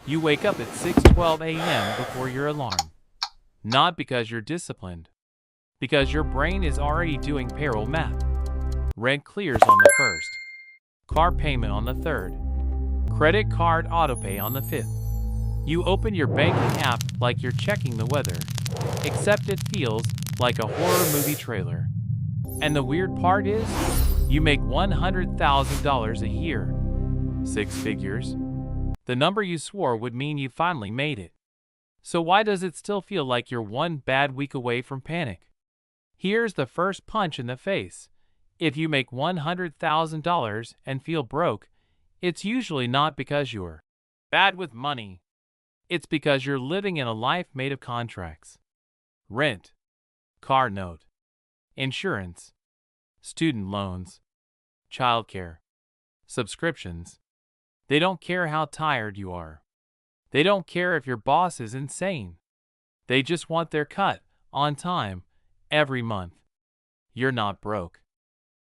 You wake up at 6:12 a.m. before your alarm. Not because you're disciplined. Because your brain is already doing payroll math. Rent clears on the 1st. Car payment on the 3rd. Credit card autopay on the 5th. You open your banking app like you're checking the weather. Except it feels like a horror movie trailer. And the weird part is, you make $100,000 a year. 6 figures. The number you swore would mean you finally made it. So why does it still feel like you're one bad week away from panic? Here's the first punch in the face. If you make $100,000 and feel broke, it's usually not because you're bad with money. It's because you're living in a life made of contracts. Rent, car note, insurance, student loans, childcare, subscriptions. They don't care how tired you are. They don't care if your boss is insane. They just want their cut, on time, every month. You're not broke.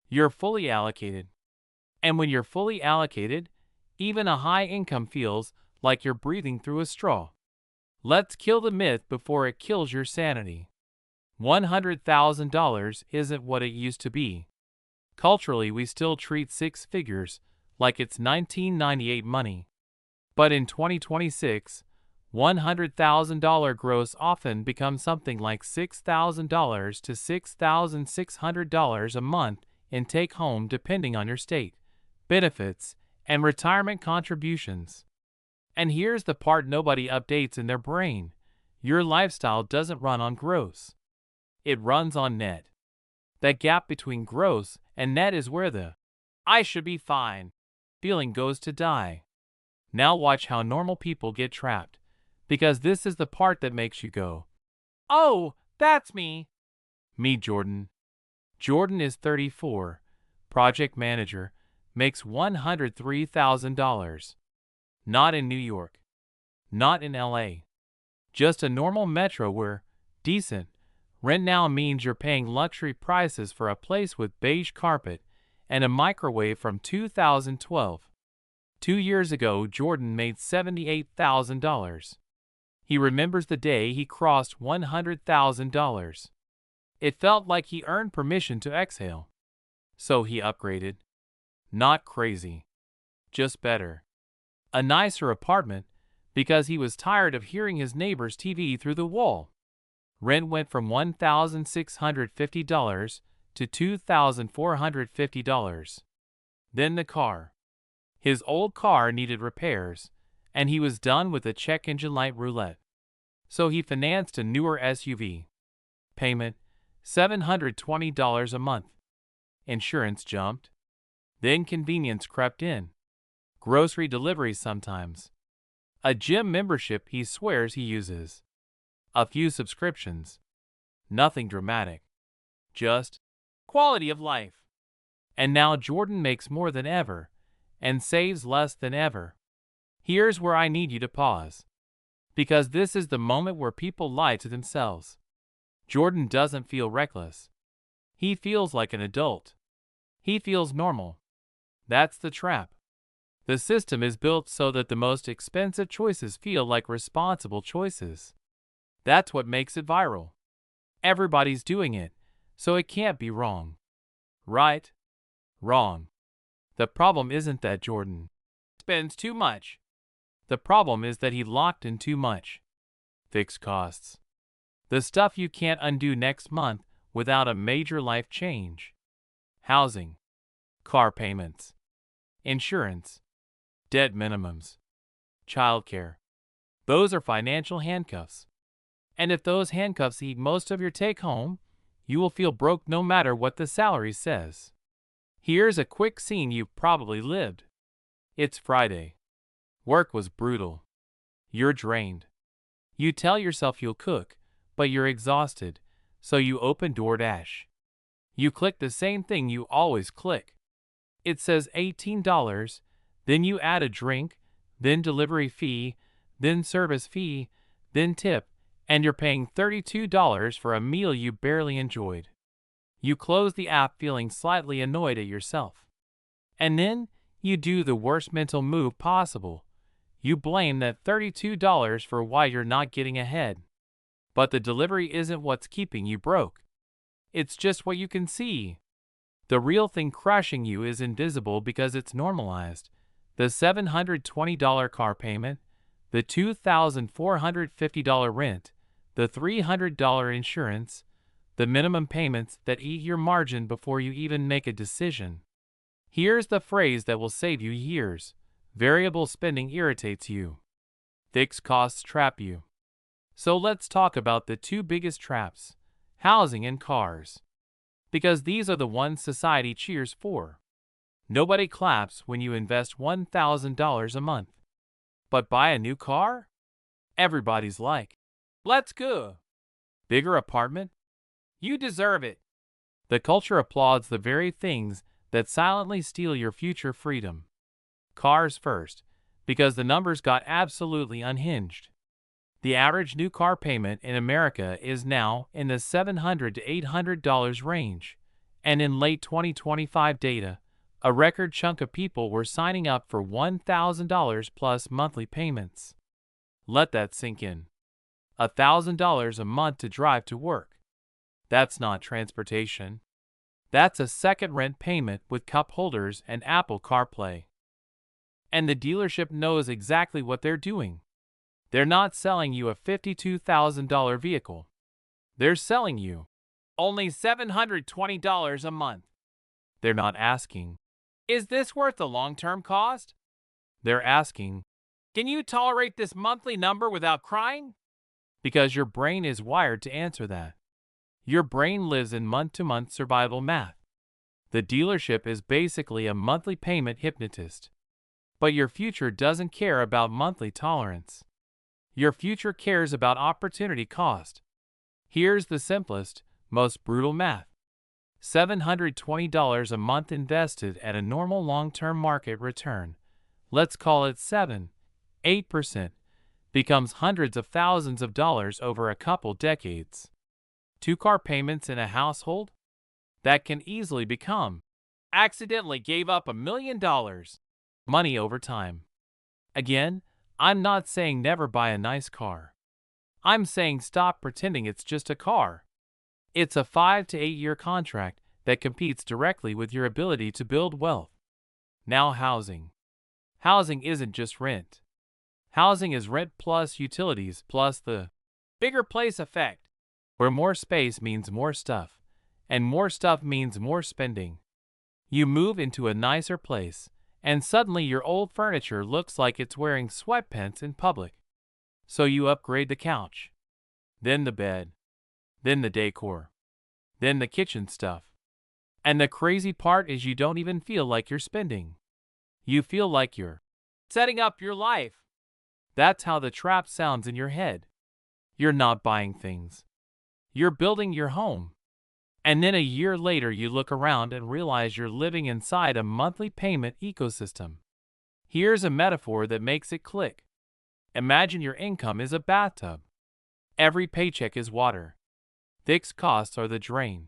You're fully allocated. And when you're fully allocated, even a high income feels like you're breathing through a straw. Let's kill the myth before it kills your sanity. $100,000 isn't what it used to be. Culturally, we still treat 6 figures like it's 1998 money. But in 2026, $100,000 gross often becomes something like $6,000 to $6,600 a month in take-home depending on your state, benefits, and retirement contributions. And here's the part nobody updates in their brain. Your lifestyle doesn't run on gross. It runs on net. That gap between gross and net is where the "I should be fine" feeling goes to die. Now watch how normal people get trapped, because this is the part that makes you go, "Oh, that's me." Meet Jordan. Jordan is 34, project manager, makes $103,000. Not in New York. Not in LA. Just a normal metro where decent rent now means you're paying luxury prices for a place with beige carpet and a microwave from 2012. 2 years ago, Jordan made $78,000. He remembers the day he crossed $100,000. It felt like he earned permission to exhale. So he upgraded. Not crazy. Just better. A nicer apartment, because he was tired of hearing his neighbor's TV through the wall. Rent went from $1,650 to $2,450. Then the car. His old car needed repairs, and he was done with the check engine light roulette. So he financed a newer SUV. Payment, $720 a month. Insurance jumped. Then convenience crept in. Grocery deliveries sometimes. A gym membership he swears he uses. A few subscriptions. Nothing dramatic. Just quality of life. And now Jordan makes more than ever, and saves less than ever. Here's where I need you to pause. Because this is the moment where people lie to themselves. Jordan doesn't feel reckless. He feels like an adult. He feels normal. That's the trap. The system is built so that the most expensive choices feel like responsible choices. That's what makes it viral. Everybody's doing it, so it can't be wrong. Right? Wrong. The problem isn't that Jordan spends too much. The problem is that he locked in too much. Fixed costs. The stuff you can't undo next month without a major life change. Housing. Car payments. Insurance. Debt minimums. Childcare. Those are financial handcuffs. And if those handcuffs eat most of your take-home, you will feel broke no matter what the salary says. Here's a quick scene you've probably lived. It's Friday. Work was brutal. You're drained. You tell yourself you'll cook, but you're exhausted, so you open DoorDash. You click the same thing you always click. It says $18, then you add a drink, then delivery fee, then service fee, then tip, and you're paying $32 for a meal you barely enjoyed. You close the app feeling slightly annoyed at yourself. And then you do the worst mental move possible. You blame that $32 for why you're not getting ahead. But the delivery isn't what's keeping you broke. It's just what you can see. The real thing crushing you is invisible because it's normalized. The $720 car payment, the $2,450 rent, the $300 insurance, the minimum payments that eat your margin before you even make a decision. Here's the phrase that will save you years. Variable spending irritates you. Fixed costs trap you. So let's talk about the two biggest traps, housing and cars. Because these are the ones society cheers for. Nobody claps when you invest $1,000 a month. But buy a new car? Everybody's like, let's go. Bigger apartment? You deserve it. The culture applauds the very things that silently steal your future freedom. Cars first, because the numbers got absolutely unhinged. The average new car payment in America is now in the $700 to $800 range, and in late 2025 data, a record chunk of people were signing up for $1,000 plus monthly payments. Let that sink in. $1,000 a month to drive to work. That's not transportation. That's a second rent payment with cup holders and Apple CarPlay. And the dealership knows exactly what they're doing. They're not selling you a $52,000 vehicle. They're selling you only $720 a month. They're not asking, is this worth the long-term cost? They're asking, can you tolerate this monthly number without crying? Because your brain is wired to answer that. Your brain lives in month-to-month survival math. The dealership is basically a monthly payment hypnotist. But your future doesn't care about monthly tolerance. Your future cares about opportunity cost. Here's the simplest, most brutal math. $720 a month invested at a normal long-term market return, let's call it 7–8%, becomes hundreds of thousands of dollars over a couple decades. 2 car payments in a household? That can easily become, accidentally gave up $1 million. Money over time. Again, I'm not saying never buy a nice car. I'm saying stop pretending it's just a car. It's a 5 to 8 year contract that competes directly with your ability to build wealth. Now housing. Housing isn't just rent. Housing is rent plus utilities plus the bigger place effect, where more space means more stuff, and more stuff means more spending. You move into a nicer place, and suddenly your old furniture looks like it's wearing sweatpants in public. So you upgrade the couch, then the bed, then the decor, then the kitchen stuff. And the crazy part is you don't even feel like you're spending. You feel like you're setting up your life. That's how the trap sounds in your head. You're not buying things. You're building your home. And then a year later you look around and realize you're living inside a monthly payment ecosystem. Here's a metaphor that makes it click. Imagine your income is a bathtub. Every paycheck is water. Fixed costs are the drain.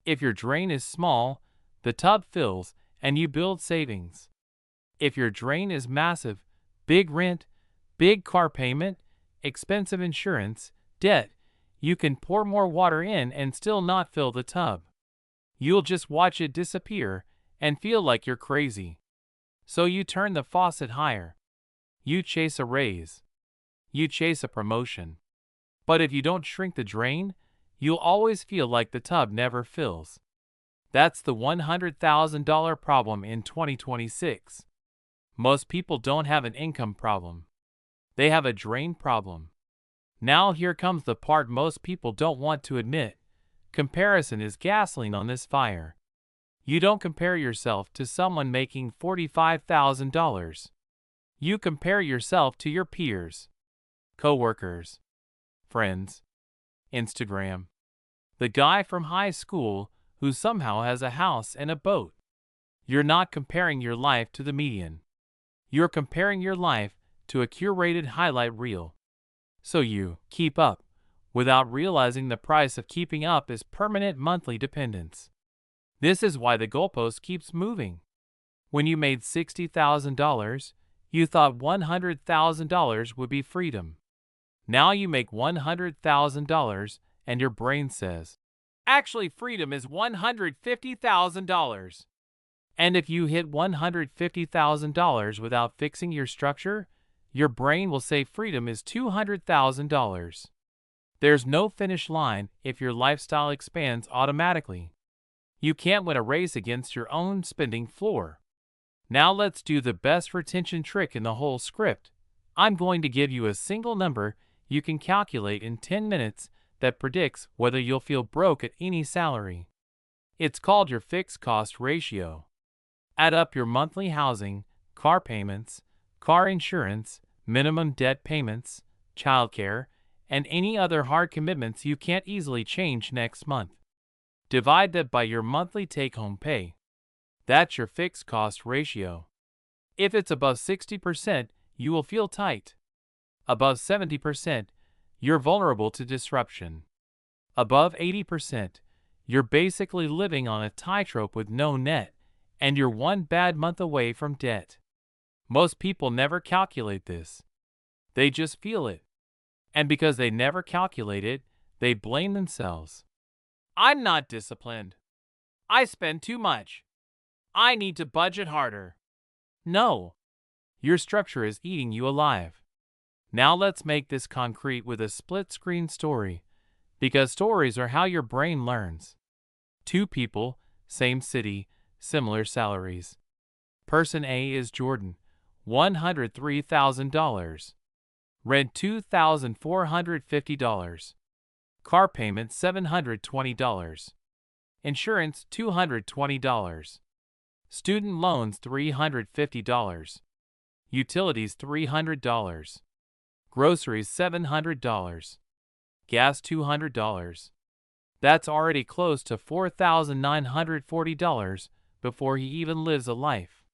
If your drain is small, the tub fills and you build savings. If your drain is massive, big rent, big car payment, expensive insurance, debt, you can pour more water in and still not fill the tub. You'll just watch it disappear and feel like you're crazy. So you turn the faucet higher. You chase a raise. You chase a promotion. But if you don't shrink the drain, you'll always feel like the tub never fills. That's the $100,000 problem in 2026. Most people don't have an income problem. They have a drain problem. Now here comes the part most people don't want to admit. Comparison is gasoline on this fire. You don't compare yourself to someone making $45,000. You compare yourself to your peers, coworkers, friends, Instagram. The guy from high school who somehow has a house and a boat. You're not comparing your life to the median. You're comparing your life to a curated highlight reel. So you keep up, without realizing the price of keeping up is permanent monthly dependence. This is why the goalpost keeps moving. When you made $60,000, You thought $100,000 would be freedom. Now you make $100,000 and your brain says, actually, freedom is $150,000. And if you hit $150,000 without fixing your structure, your brain will say freedom is $200,000. There's no finish line if your lifestyle expands automatically. You can't win a race against your own spending floor. Now let's do the best retention trick in the whole script. I'm going to give you a single number you can calculate in 10 minutes that predicts whether you'll feel broke at any salary. It's called your fixed cost ratio. Add up your monthly housing, car payments, car insurance, minimum debt payments, childcare, and any other hard commitments you can't easily change next month. Divide that by your monthly take-home pay. That's your fixed cost ratio. If it's above 60%, you will feel tight. Above 70%, you're vulnerable to disruption. Above 80%, you're basically living on a tightrope with no net, and you're one bad month away from debt. Most people never calculate this. They just feel it. And because they never calculate it, they blame themselves. I'm not disciplined. I spend too much. I need to budget harder. No. Your structure is eating you alive. Now let's make this concrete with a split-screen story, because stories are how your brain learns. Two people, same city, similar salaries. Person A is Jordan, $103,000. Rent $2,450. Car payment $720. Insurance $220. Student loans $350. Utilities $300. Groceries $700. Gas $200. That's already close to $4,940 before he even lives a life.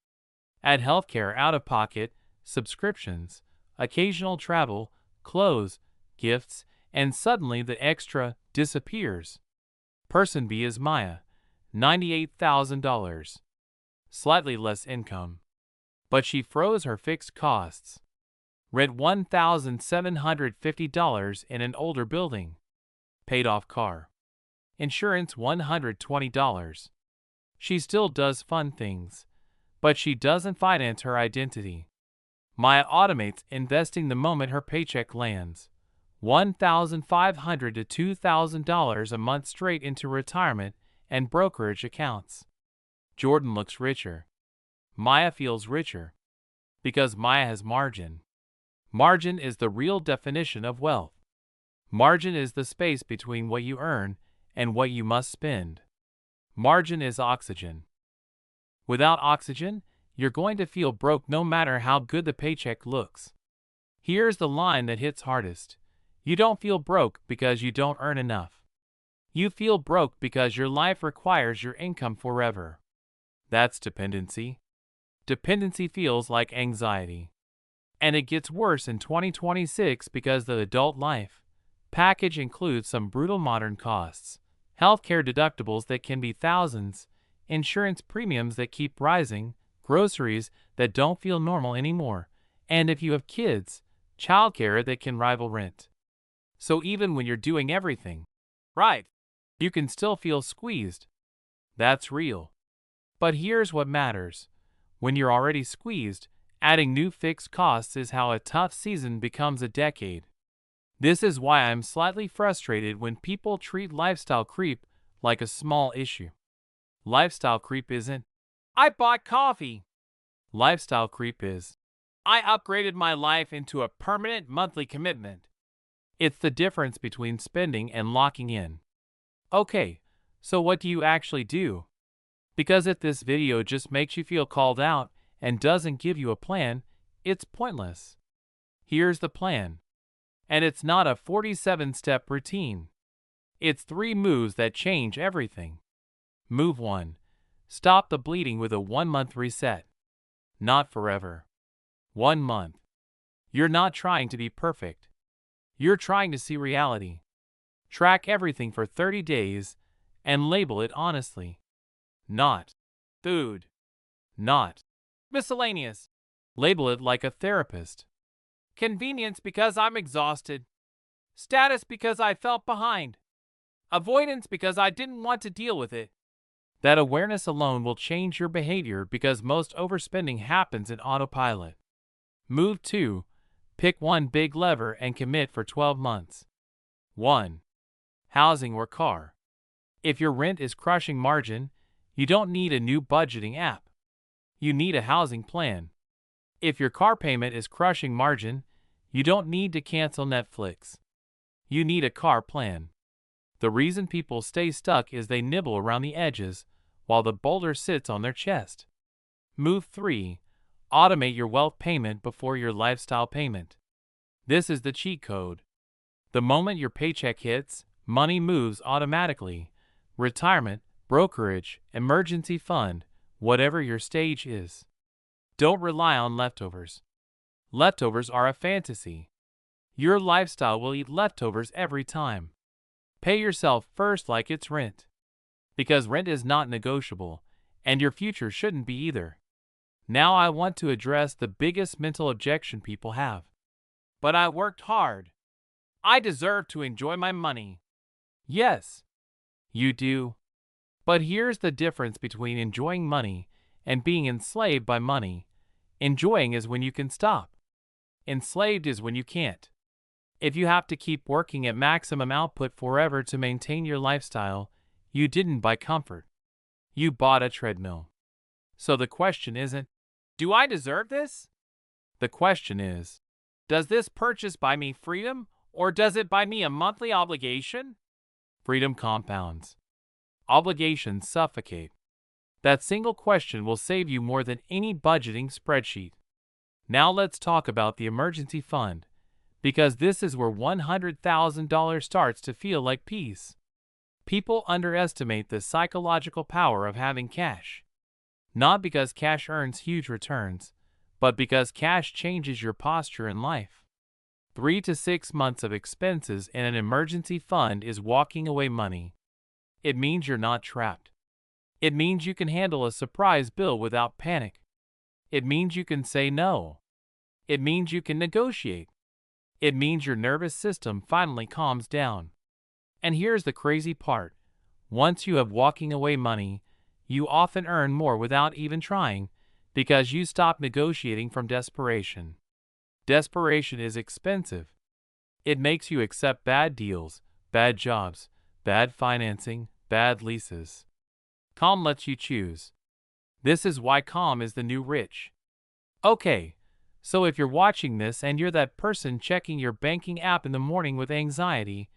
Add healthcare out-of-pocket, subscriptions, occasional travel, clothes, gifts, and suddenly the extra disappears. Person B is Maya, $98,000. Slightly less income. But she froze her fixed costs. Rent $1,750 in an older building. Paid off car. Insurance $120. She still does fun things, but she doesn't finance her identity. Maya automates investing the moment her paycheck lands. $1,500 to $2,000 a month straight into retirement and brokerage accounts. Jordan looks richer. Maya feels richer. Because Maya has margin. Margin is the real definition of wealth. Margin is the space between what you earn and what you must spend. Margin is oxygen. Without oxygen, you're going to feel broke no matter how good the paycheck looks. Here's the line that hits hardest. You don't feel broke because you don't earn enough. You feel broke because your life requires your income forever. That's dependency. Dependency feels like anxiety. And it gets worse in 2026 because the adult life package includes some brutal modern costs, healthcare deductibles that can be thousands, insurance premiums that keep rising, groceries that don't feel normal anymore, and if you have kids, childcare that can rival rent. So even when you're doing everything right, you can still feel squeezed. That's real. But here's what matters. When you're already squeezed, adding new fixed costs is how a tough season becomes a decade. This is why I'm slightly frustrated when people treat lifestyle creep like a small issue. Lifestyle creep isn't, I bought coffee. Lifestyle creep is, I upgraded my life into a permanent monthly commitment. It's the difference between spending and locking in. Okay, so what do you actually do? Because if this video just makes you feel called out and doesn't give you a plan, it's pointless. Here's the plan. And it's not a 47-step routine. It's 3 moves that change everything. Move 1. Stop the bleeding with a 1-month reset. Not forever. 1 month. You're not trying to be perfect. You're trying to see reality. Track everything for 30 days and label it honestly. Not food. Not miscellaneous. Label it like a therapist. Convenience because I'm exhausted. Status because I felt behind. Avoidance because I didn't want to deal with it. That awareness alone will change your behavior because most overspending happens in autopilot. Move 2. Pick one big lever and commit for 12 months. 1. Housing or car. If your rent is crushing margin, you don't need a new budgeting app. You need a housing plan. If your car payment is crushing margin, you don't need to cancel Netflix. You need a car plan. The reason people stay stuck is they nibble around the edges while the boulder sits on their chest. Move 3. Automate your wealth payment before your lifestyle payment. This is the cheat code. The moment your paycheck hits, money moves automatically. Retirement, brokerage, emergency fund, whatever your stage is. Don't rely on leftovers. Leftovers are a fantasy. Your lifestyle will eat leftovers every time. Pay yourself first like it's rent. Because rent is not negotiable, and your future shouldn't be either. Now I want to address the biggest mental objection people have. But I worked hard. I deserve to enjoy my money. Yes, you do. But here's the difference between enjoying money and being enslaved by money. Enjoying is when you can stop. Enslaved is when you can't. If you have to keep working at maximum output forever to maintain your lifestyle, you didn't buy comfort. You bought a treadmill. So the question isn't, do I deserve this? The question is, does this purchase buy me freedom, or does it buy me a monthly obligation? Freedom compounds. Obligations suffocate. That single question will save you more than any budgeting spreadsheet. Now let's talk about the emergency fund, because this is where $100,000 starts to feel like peace. People underestimate the psychological power of having cash. Not because cash earns huge returns, but because cash changes your posture in life. 3 to 6 months of expenses in an emergency fund is walking away money. It means you're not trapped. It means you can handle a surprise bill without panic. It means you can say no. It means you can negotiate. It means your nervous system finally calms down. And here's the crazy part. Once you have walking away money, you often earn more without even trying, because you stop negotiating from desperation. Desperation is expensive. It makes you accept bad deals, bad jobs, bad financing, bad leases. Calm lets you choose. This is why calm is the new rich. Okay, so if you're watching this and you're that person checking your banking app in the morning with anxiety,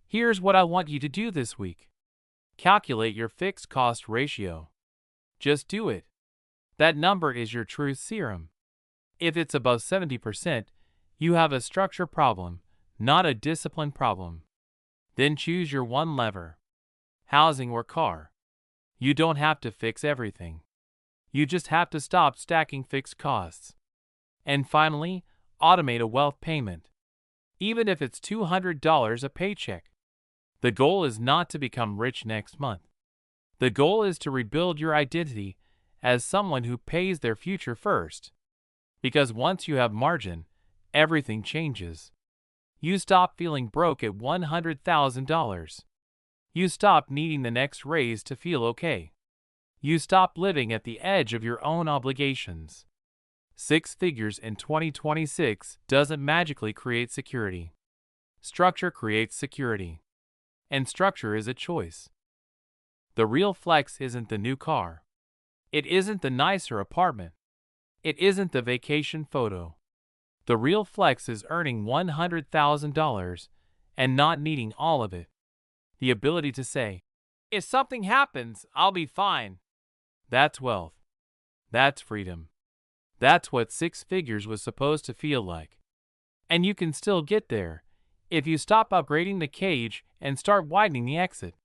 here's what I want you to do this week. Calculate your fixed cost ratio. Just do it. That number is your truth serum. If it's above 70%, you have a structure problem, not a discipline problem. Then choose your one lever. Housing or car. You don't have to fix everything. You just have to stop stacking fixed costs. And finally, automate a wealth payment. Even if it's $200 a paycheck. The goal is not to become rich next month. The goal is to rebuild your identity as someone who pays their future first. Because once you have margin, everything changes. You stop feeling broke at $100,000. You stop needing the next raise to feel okay. You stop living at the edge of your own obligations. 6 figures in 2026 doesn't magically create security. Structure creates security. And structure is a choice. The real flex isn't the new car. It isn't the nicer apartment. It isn't the vacation photo. The real flex is earning $100,000 and not needing all of it. The ability to say, if something happens, I'll be fine. That's wealth. That's freedom. That's what 6 figures was supposed to feel like. And you can still get there if you stop upgrading the cage and start widening the exit.